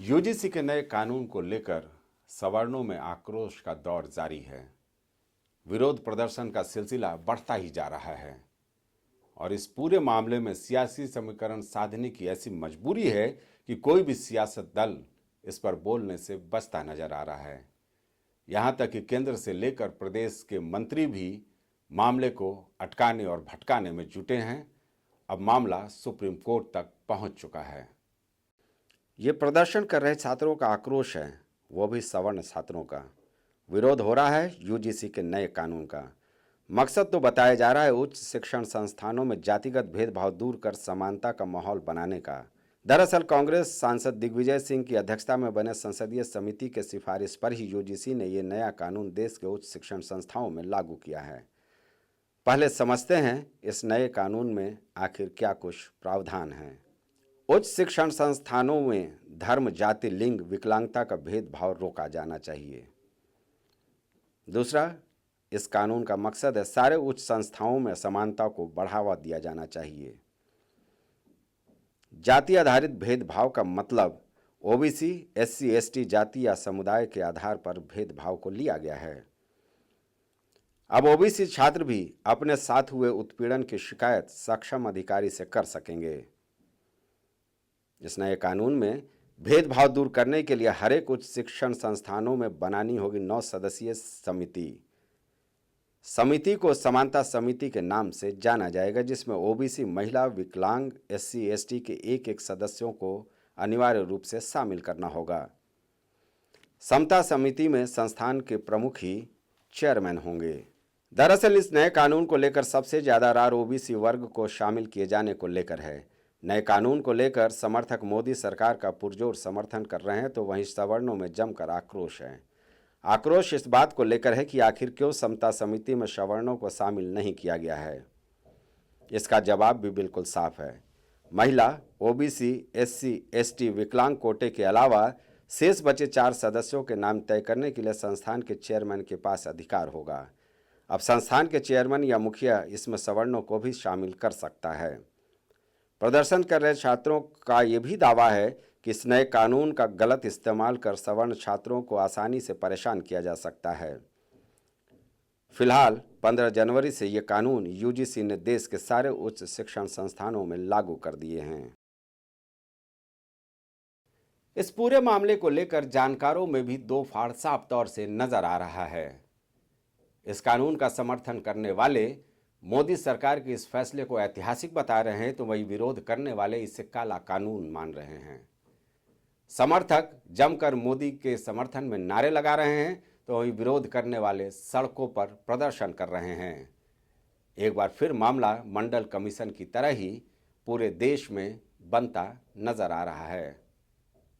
UGC के नए कानून को लेकर सवर्णों में आक्रोश का दौर जारी है। विरोध प्रदर्शन का सिलसिला बढ़ता ही जा रहा है और इस पूरे मामले में सियासी समीकरण साधने की ऐसी मजबूरी है कि कोई भी सियासत दल इस पर बोलने से बचता नजर आ रहा है। यहाँ तक कि केंद्र से लेकर प्रदेश के मंत्री भी मामले को अटकाने और भटकाने में जुटे हैं। अब मामला सुप्रीम कोर्ट तक पहुंच चुका है। ये प्रदर्शन कर रहे छात्रों का आक्रोश है, वो भी सवर्ण छात्रों का। विरोध हो रहा है यूजीसी के नए कानून का। मकसद तो बताया जा रहा है उच्च शिक्षण संस्थानों में जातिगत भेदभाव दूर कर समानता का माहौल बनाने का। दरअसल कांग्रेस सांसद दिग्विजय सिंह की अध्यक्षता में बने संसदीय समिति के सिफारिश पर ही यूजीसी ने ये नया कानून देश के उच्च शिक्षण संस्थाओं में लागू किया है। पहले समझते हैं इस नए कानून में आखिर क्या कुछ प्रावधान हैं। उच्च शिक्षण संस्थानों में धर्म, जाति, लिंग, विकलांगता का भेदभाव रोका जाना चाहिए। दूसरा, इस कानून का मकसद है सारे उच्च संस्थाओं में समानता को बढ़ावा दिया जाना चाहिए। जाति आधारित भेदभाव का मतलब ओबीसी, एससी, एसटी जाति या समुदाय के आधार पर भेदभाव को लिया गया है। अब ओबीसी छात्र भी अपने साथ हुए उत्पीड़न की शिकायत सक्षम अधिकारी से कर सकेंगे। इस नए कानून में भेदभाव दूर करने के लिए हरेक उच्च शिक्षण संस्थानों में बनानी होगी 9 सदस्यीय समिति। समिति को समानता समिति के नाम से जाना जाएगा, जिसमें ओबीसी, महिला, विकलांग, एससी, एसटी के एक सदस्यों को अनिवार्य रूप से शामिल करना होगा। समता समिति में संस्थान के प्रमुख ही चेयरमैन होंगे। दरअसल इस नए कानून को लेकर सबसे ज्यादा रार ओबीसी वर्ग को शामिल किए जाने को लेकर है। नए कानून को लेकर समर्थक मोदी सरकार का पुरजोर समर्थन कर रहे हैं, तो वहीं सवर्णों में जमकर आक्रोश है। आक्रोश इस बात को लेकर है कि आखिर क्यों समता समिति में सवर्णों को शामिल नहीं किया गया है। इसका जवाब भी बिल्कुल साफ है। महिला, ओबीसी, एससी, एसटी, विकलांग कोटे के अलावा शेष बचे 4 सदस्यों के नाम तय करने के लिए संस्थान के चेयरमैन के पास अधिकार होगा। अब संस्थान के चेयरमैन या मुखिया इसमें सवर्णों को भी शामिल कर सकता है। प्रदर्शन कर रहे छात्रों का यह भी दावा है कि इस नए कानून का गलत इस्तेमाल कर सवर्ण छात्रों को आसानी से परेशान किया जा सकता है। फिलहाल 15 जनवरी से यह कानून यूजीसी ने देश के सारे उच्च शिक्षण संस्थानों में लागू कर दिए हैं। इस पूरे मामले को लेकर जानकारों में भी दो फाड़ साफ तौर से नजर आ रहा है। इस कानून का समर्थन करने वाले मोदी सरकार के इस फैसले को ऐतिहासिक बता रहे हैं, तो वही विरोध करने वाले इसे काला कानून मान रहे हैं। समर्थक जमकर मोदी के समर्थन में नारे लगा रहे हैं, तो वही विरोध करने वाले सड़कों पर प्रदर्शन कर रहे हैं। एक बार फिर मामला मंडल कमीशन की तरह ही पूरे देश में बनता नजर आ रहा है।